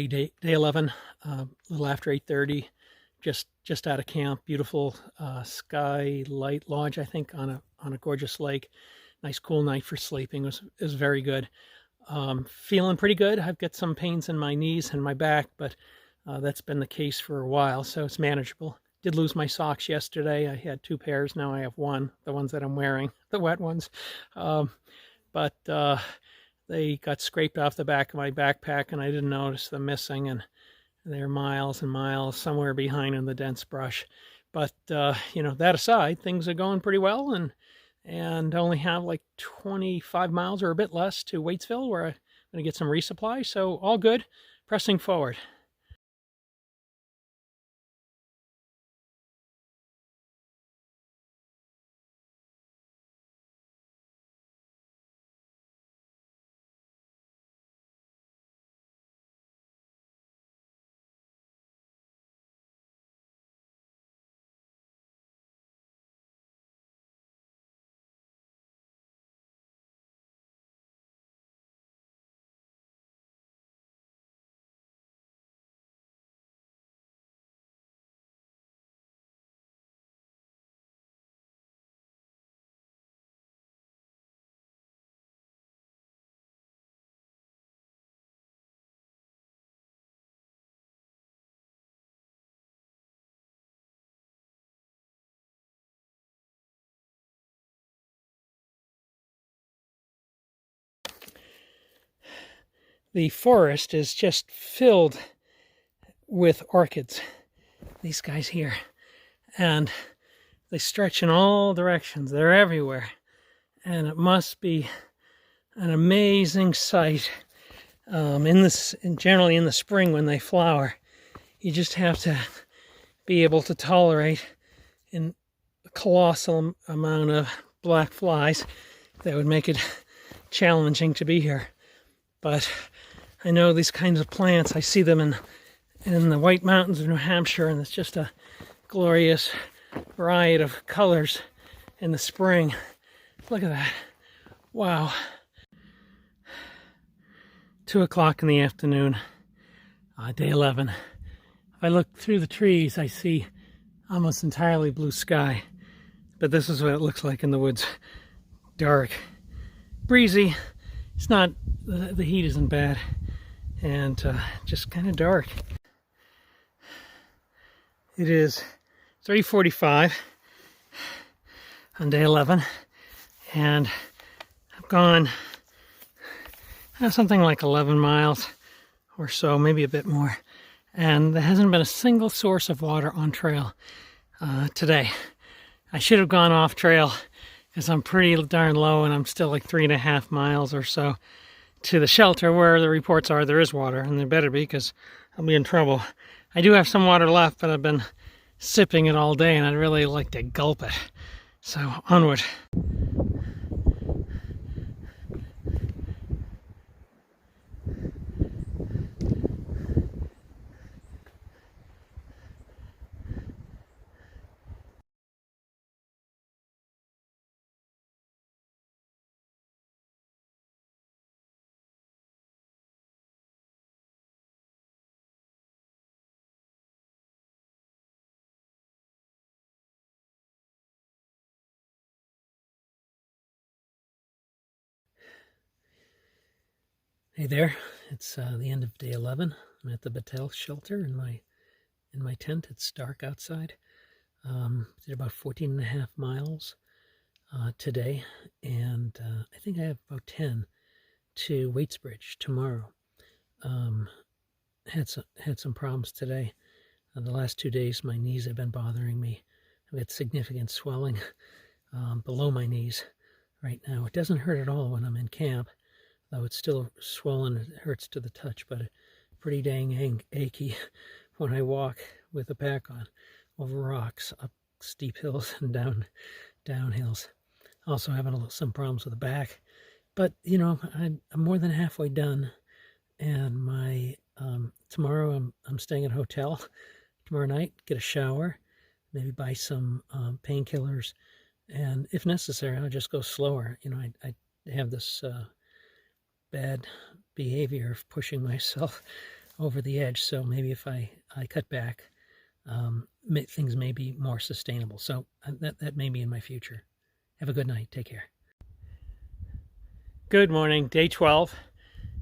day 11, a little after 8:30, just out of camp. Beautiful skylight lodge, I think, on a gorgeous lake. Nice cool night for sleeping. It was very good. Feeling pretty good. I've got some pains in my knees and my back, but that's been the case for a while, so it's manageable. Did lose my socks yesterday. I had 2 pairs. Now I have one, the ones that I'm wearing, the wet ones. But they got scraped off the back of my backpack, and I didn't notice them missing, and they're miles and miles somewhere behind in the dense brush. But that aside, things are going pretty well, and only have like 25 miles or a bit less to Waitsfield, where I'm going to get some resupply. So all good, pressing forward. The forest is just filled with orchids, these guys here, and they stretch in all directions. They're everywhere, and it must be an amazing sight. Generally in the spring when they flower, you just have to be able to tolerate a colossal amount of black flies that would make it challenging to be here. But I know these kinds of plants, I see them in the White Mountains of New Hampshire, and it's just a glorious variety of colors in the spring. Look at that. Wow. 2 o'clock in the afternoon, day 11. If I look through the trees, I see almost entirely blue sky. But this is what it looks like in the woods. Dark, breezy. It's not, the heat isn't bad, and just kind of dark. It is 3:45 on day 11, and I've gone something like 11 miles or so, maybe a bit more, and there hasn't been a single source of water on trail today. I should have gone off trail because I'm pretty darn low, and I'm still like 3.5 miles or so to the shelter where the reports are there is water, and there better be, because I'll be in trouble. I do have some water left, but I've been sipping it all day, and I'd really like to gulp it. So onward. Hey there, it's the end of day 11. I'm at the Batelle Shelter in my tent. It's dark outside. Did about 14.5 miles today, and I think I have about 10 to Waitsbridge tomorrow. Had some problems today. The last 2 days, my knees have been bothering me. I've got significant swelling below my knees right now. It doesn't hurt at all when I'm in camp, though it's still swollen. It hurts to the touch, but pretty dang achy when I walk with a pack on over rocks, up steep hills and down hills. Also having some problems with the back, but I'm more than halfway done. And my tomorrow I'm staying at a hotel tomorrow night. Get a shower, maybe buy some painkillers, and if necessary, I'll just go slower. I have this bad behavior of pushing myself over the edge. So maybe if I cut back, things may be more sustainable. So that may be in my future. Have a good night. Take care. Good morning, day 12.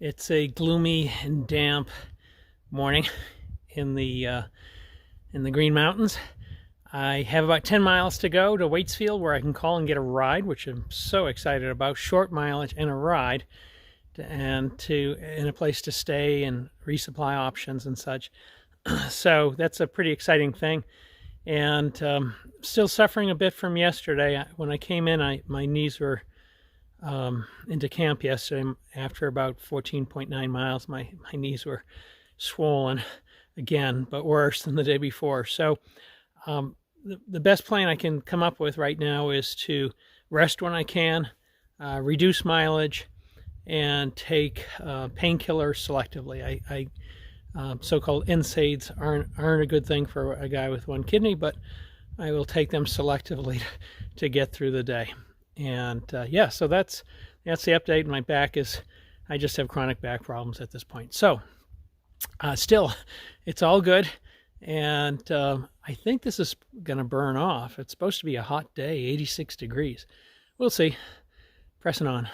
It's a gloomy and damp morning in the Green Mountains. I have about 10 miles to go to Waitsfield, where I can call and get a ride, which I'm so excited about. Short mileage and a ride, and a place to stay and resupply options and such. So that's a pretty exciting thing. And still suffering a bit from yesterday. When I came in, my knees were into camp yesterday. After about 14.9 miles, my knees were swollen again, but worse than the day before. So the best plan I can come up with right now is to rest when I can, reduce mileage, and take painkillers selectively. So-called NSAIDs aren't a good thing for a guy with one kidney, but I will take them selectively to get through the day. And yeah, so that's the update. My back I just have chronic back problems at this point. So still, it's all good. And I think this is going to burn off. It's supposed to be a hot day, 86 degrees. We'll see. Pressing on.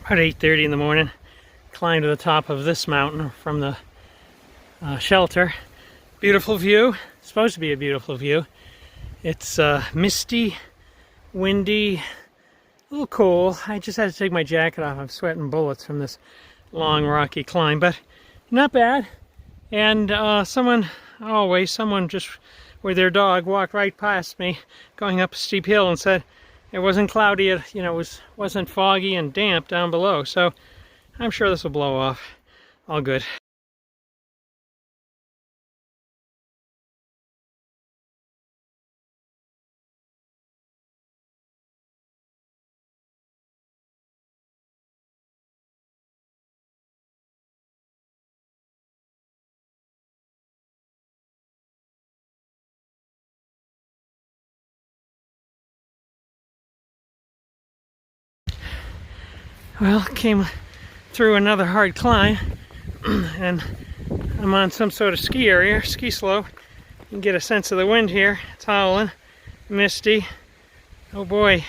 About 8:30 in the morning. Climb to the top of this mountain from the shelter. Beautiful view. It's supposed to be a beautiful view. It's misty, windy, a little cool. I just had to take my jacket off. I'm sweating bullets from this long rocky climb, but not bad. And someone just with their dog walked right past me going up a steep hill and said it wasn't cloudy, it wasn't foggy and damp down below. So I'm sure this will blow off. All good. Well, came through another hard climb, and I'm on some sort of ski area, ski slope. You can get a sense of the wind here. It's howling, misty. Oh boy.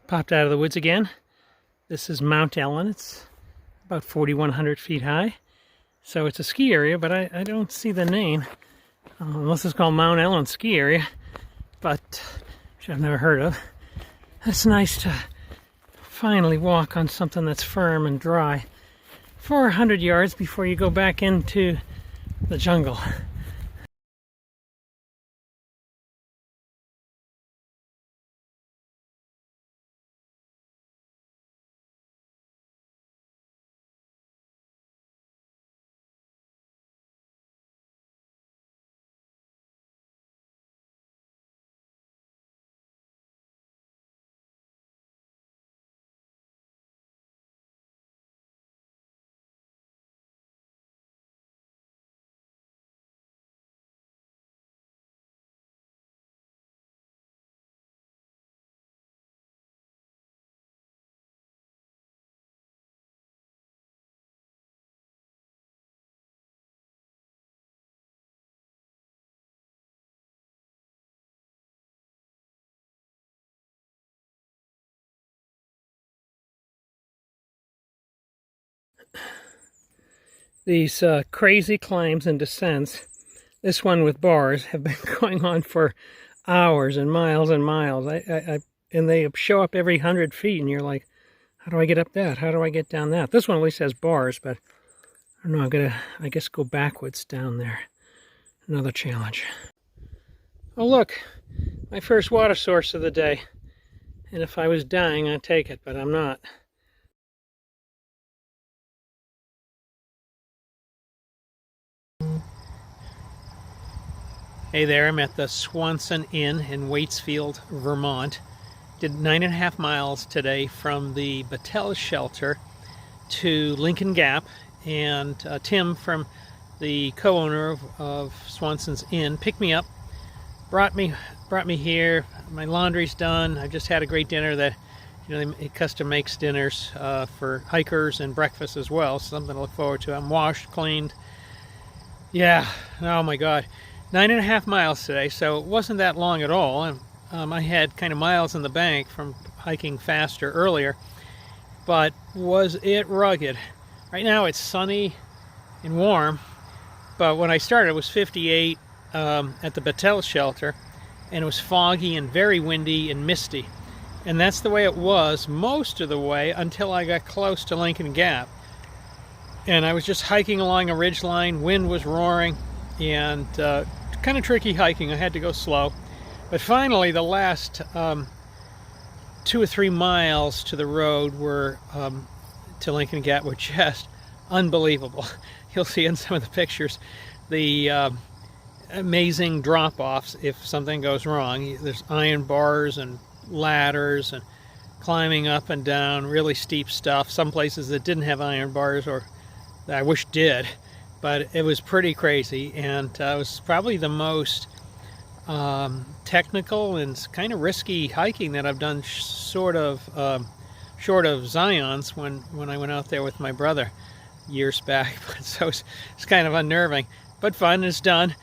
Popped out of the woods again. This is Mount Ellen. It's about 4,100 feet high. So it's a ski area, but I don't see the name, unless it's called Mount Ellen Ski Area, but which I've never heard of. It's nice to finally walk on something that's firm and dry for 100 yards before you go back into the jungle. These crazy climbs and descents, this one with bars, have been going on for hours and miles and miles. And they show up every 100 feet, and you're like, how do I get up that? How do I get down that? This one at least has bars, but I don't know, I'm gonna, I guess, go backwards down there. Another challenge. Oh look, my first water source of the day. And if I was dying, I'd take it, but I'm not. Hey there, I'm at the Swanson Inn in Waitsfield, Vermont. Did 9.5 miles today from the Batelle Shelter to Lincoln Gap, and Tim from the co-owner of Swanson's Inn, picked me up, brought me here. My laundry's done. I just had a great dinner that, it custom makes dinners for hikers and breakfast as well. Something to look forward to. I'm washed, cleaned. Yeah, oh my God. 9.5 miles today, so it wasn't that long at all. And I had kind of miles in the bank from hiking faster earlier, but was it rugged? Right now it's sunny and warm, but when I started it was 58 at the Batelle Shelter, and it was foggy and very windy and misty. And that's the way it was most of the way until I got close to Lincoln Gap. And I was just hiking along a ridge line, wind was roaring, and kind of tricky hiking. I had to go slow. But finally, the last 2 or 3 miles to the road were to Lincoln Gap were just unbelievable. You'll see in some of the pictures the amazing drop-offs if something goes wrong. There's iron bars and ladders and climbing up and down, really steep stuff. Some places that didn't have iron bars, or that I wish did, but it was pretty crazy. And it was probably the most technical and kind of risky hiking that I've done, short of Zion's when I went out there with my brother years back. So it's kind of unnerving, but fun. It's done,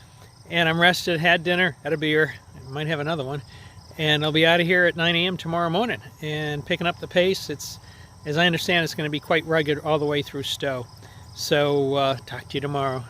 and I'm rested. Had dinner, had a beer, might have another one, and I'll be out of here at 9 a.m. tomorrow morning and picking up the pace. It's, as I understand, it's going to be quite rugged all the way through Stowe. So talk to you tomorrow.